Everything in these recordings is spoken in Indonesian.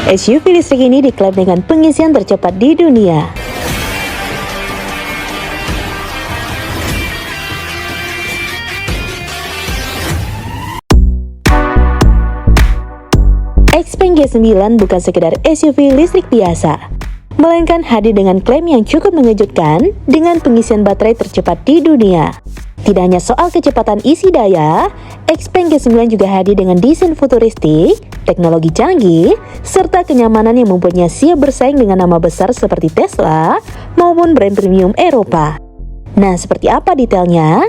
SUV listrik ini diklaim dengan pengisian tercepat di dunia. XPeng G9 bukan sekedar SUV listrik biasa, melainkan hadir dengan klaim yang cukup mengejutkan dengan pengisian baterai tercepat di dunia. Tidak hanya soal kecepatan isi daya, XPeng G9 juga hadir dengan desain futuristik, teknologi canggih, serta kenyamanan yang membuatnya siap bersaing dengan nama besar seperti Tesla maupun brand premium Eropa. Nah, seperti apa detailnya?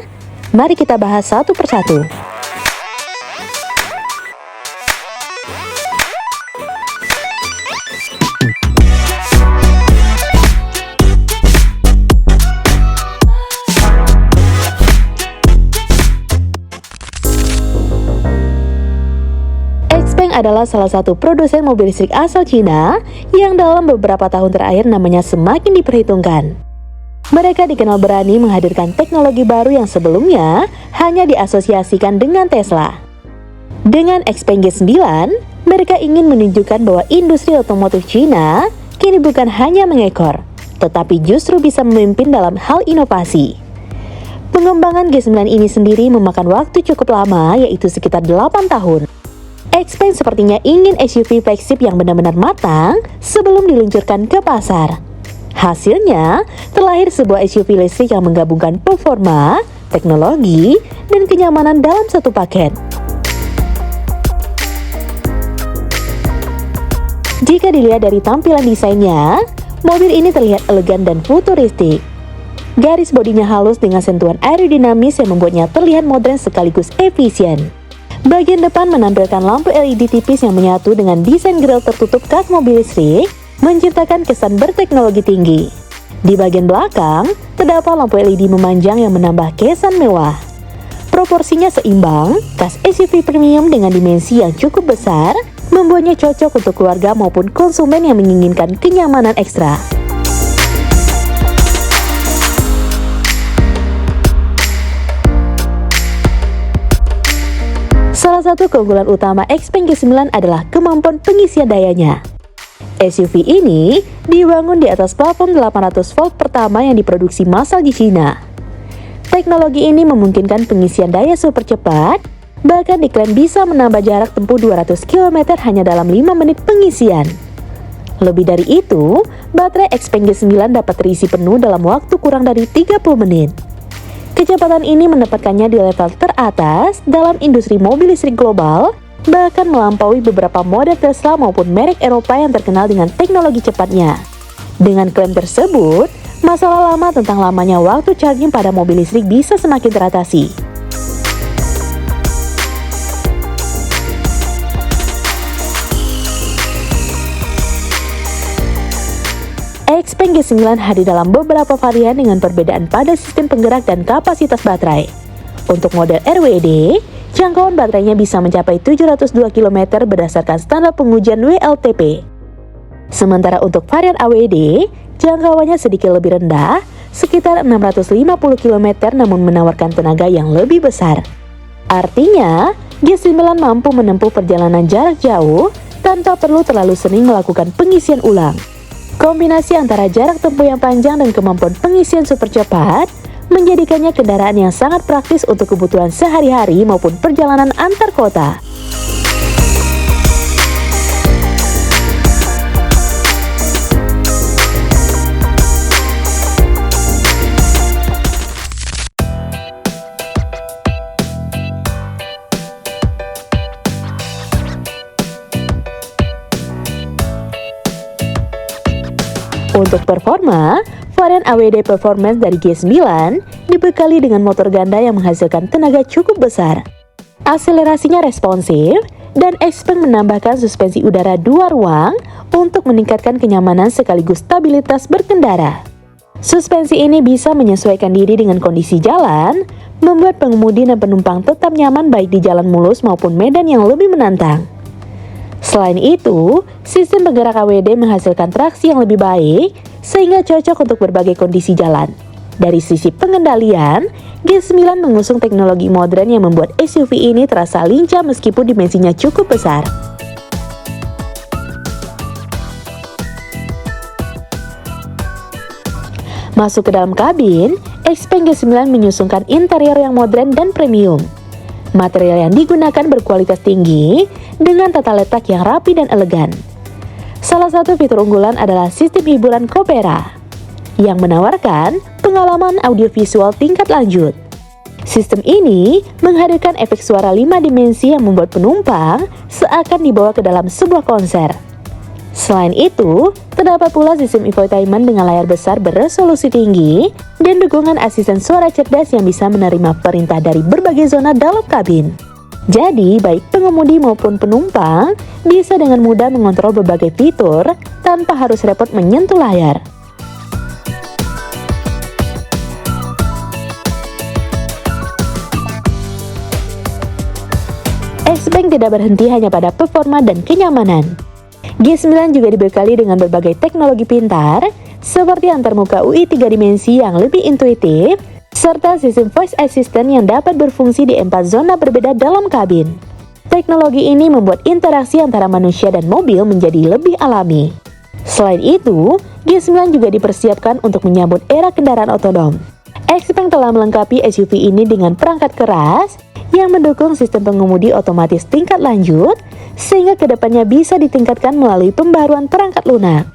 Mari kita bahas satu persatu. XPeng adalah salah satu produsen mobil listrik asal Cina yang dalam beberapa tahun terakhir namanya semakin diperhitungkan. Mereka dikenal berani menghadirkan teknologi baru yang sebelumnya hanya diasosiasikan dengan Tesla. Dengan XPeng G9, mereka ingin menunjukkan bahwa industri otomotif Cina kini bukan hanya mengekor, tetapi justru bisa memimpin dalam hal inovasi. Pengembangan G9 ini sendiri memakan waktu cukup lama, yaitu sekitar 8 tahun. XPeng sepertinya ingin SUV flagship yang benar-benar matang sebelum diluncurkan ke pasar. Hasilnya, terlahir sebuah SUV listrik yang menggabungkan performa, teknologi, dan kenyamanan dalam satu paket. Jika dilihat dari tampilan desainnya, mobil ini terlihat elegan dan futuristik. Garis bodinya halus dengan sentuhan aerodinamis yang membuatnya terlihat modern sekaligus efisien. Bagian depan menampilkan lampu LED tipis yang menyatu dengan desain grill tertutup khas mobil listrik, menciptakan kesan berteknologi tinggi. Di bagian belakang, terdapat lampu LED memanjang yang menambah kesan mewah. Proporsinya seimbang, khas SUV premium dengan dimensi yang cukup besar, membuatnya cocok untuk keluarga maupun konsumen yang menginginkan kenyamanan ekstra. Salah satu keunggulan utama XPeng G9 adalah kemampuan pengisian dayanya. SUV ini dibangun di atas platform 800 volt pertama yang diproduksi massal di Cina. Teknologi ini memungkinkan pengisian daya super cepat, bahkan diklaim bisa menambah jarak tempuh 200 km hanya dalam 5 menit pengisian. Lebih dari itu, baterai XPeng G9 dapat terisi penuh dalam waktu kurang dari 30 menit. Kecepatan ini menempatkannya di level teratas dalam industri mobil listrik global, bahkan melampaui beberapa model Tesla maupun merek Eropa yang terkenal dengan teknologi cepatnya. Dengan klaim tersebut, masalah lama tentang lamanya waktu charging pada mobil listrik bisa semakin teratasi. XPeng G9 hadir dalam beberapa varian dengan perbedaan pada sistem penggerak dan kapasitas baterai. Untuk model RWD, jangkauan baterainya bisa mencapai 702 km berdasarkan standar pengujian WLTP. Sementara untuk varian AWD, jangkauannya sedikit lebih rendah, sekitar 650 km namun menawarkan tenaga yang lebih besar. Artinya, G9 mampu menempuh perjalanan jarak jauh tanpa perlu terlalu sering melakukan pengisian ulang. Kombinasi antara jarak tempuh yang panjang dan kemampuan pengisian super cepat menjadikannya kendaraan yang sangat praktis untuk kebutuhan sehari-hari maupun perjalanan antar kota. Untuk performa, varian AWD Performance dari G9 dibekali dengan motor ganda yang menghasilkan tenaga cukup besar. Akselerasinya responsif, dan XPeng menambahkan suspensi udara 2 ruang untuk meningkatkan kenyamanan sekaligus stabilitas berkendara. Suspensi ini bisa menyesuaikan diri dengan kondisi jalan, membuat pengemudi dan penumpang tetap nyaman baik di jalan mulus maupun medan yang lebih menantang. Selain itu, sistem penggerak AWD menghasilkan traksi yang lebih baik sehingga cocok untuk berbagai kondisi jalan. Dari sisi pengendalian, G9 mengusung teknologi modern yang membuat SUV ini terasa lincah meskipun dimensinya cukup besar. Masuk ke dalam kabin, Xpeng G9 menyusungkan interior yang modern dan premium. Material yang digunakan berkualitas tinggi dengan tata letak yang rapi dan elegan. Salah satu fitur unggulan adalah sistem hiburan Kopera yang menawarkan pengalaman audiovisual tingkat lanjut. Sistem ini menghadirkan efek suara 5 dimensi yang membuat penumpang seakan dibawa ke dalam sebuah konser. Selain itu, terdapat pula sistem infotainment dengan layar besar beresolusi tinggi dan dukungan asisten suara cerdas yang bisa menerima perintah dari berbagai zona dalam kabin. Jadi, baik pengemudi maupun penumpang bisa dengan mudah mengontrol berbagai fitur tanpa harus repot menyentuh layar. Xpeng tidak berhenti hanya pada performa dan kenyamanan. G9 juga dibekali dengan berbagai teknologi pintar, seperti antarmuka UI 3 dimensi yang lebih intuitif, serta sistem voice assistant yang dapat berfungsi di 4 zona berbeda dalam kabin. Teknologi ini membuat interaksi antara manusia dan mobil menjadi lebih alami. Selain itu, G9 juga dipersiapkan untuk menyambut era kendaraan otonom. Xpeng telah melengkapi SUV ini dengan perangkat keras yang mendukung sistem pengemudi otomatis tingkat lanjut, sehingga kedepannya bisa ditingkatkan melalui pembaruan perangkat lunak.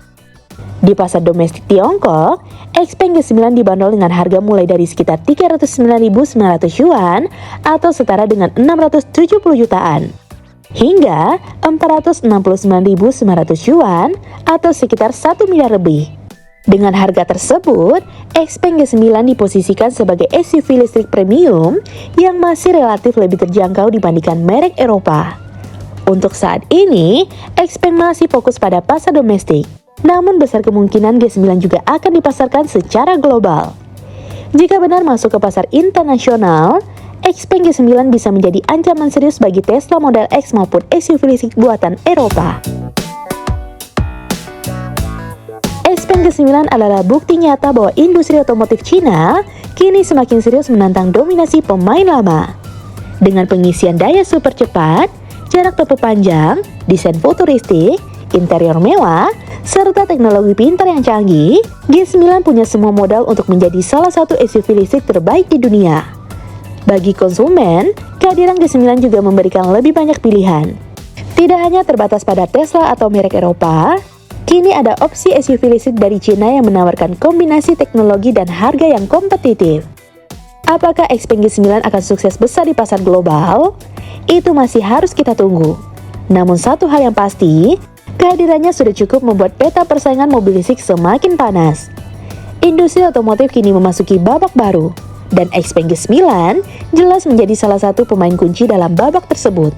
Di pasar domestik Tiongkok, Xpeng G9 dibanderol dengan harga mulai dari sekitar 309.900 yuan atau setara dengan 670 jutaan, hingga 469.900 yuan atau sekitar 1 miliar lebih. Dengan harga tersebut, Xpeng G9 diposisikan sebagai SUV listrik premium yang masih relatif lebih terjangkau dibandingkan merek Eropa. Untuk saat ini, Xpeng masih fokus pada pasar domestik, namun besar kemungkinan G9 juga akan dipasarkan secara global. Jika benar masuk ke pasar internasional, Xpeng G9 bisa menjadi ancaman serius bagi Tesla Model X maupun SUV listrik buatan Eropa. Xpeng G9 adalah bukti nyata bahwa industri otomotif Cina kini semakin serius menantang dominasi pemain lama. Dengan pengisian daya super cepat, jarak tempuh panjang, desain futuristik, interior mewah, serta teknologi pintar yang canggih, G9 punya semua modal untuk menjadi salah satu SUV listrik terbaik di dunia. Bagi konsumen, kehadiran G9 juga memberikan lebih banyak pilihan. Tidak hanya terbatas pada Tesla atau merek Eropa, kini ada opsi SUV listrik dari Cina yang menawarkan kombinasi teknologi dan harga yang kompetitif. Apakah Xpeng G9 akan sukses besar di pasar global? Itu masih harus kita tunggu. Namun satu hal yang pasti, kehadirannya sudah cukup membuat peta persaingan mobil listrik semakin panas. Industri otomotif kini memasuki babak baru, dan Xpeng G9 jelas menjadi salah satu pemain kunci dalam babak tersebut.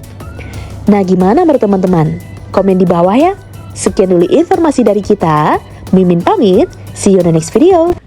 Nah, gimana menurut teman-teman? Komen di bawah ya. Sekian dulu informasi dari kita. Mimin pamit, see you on the next video.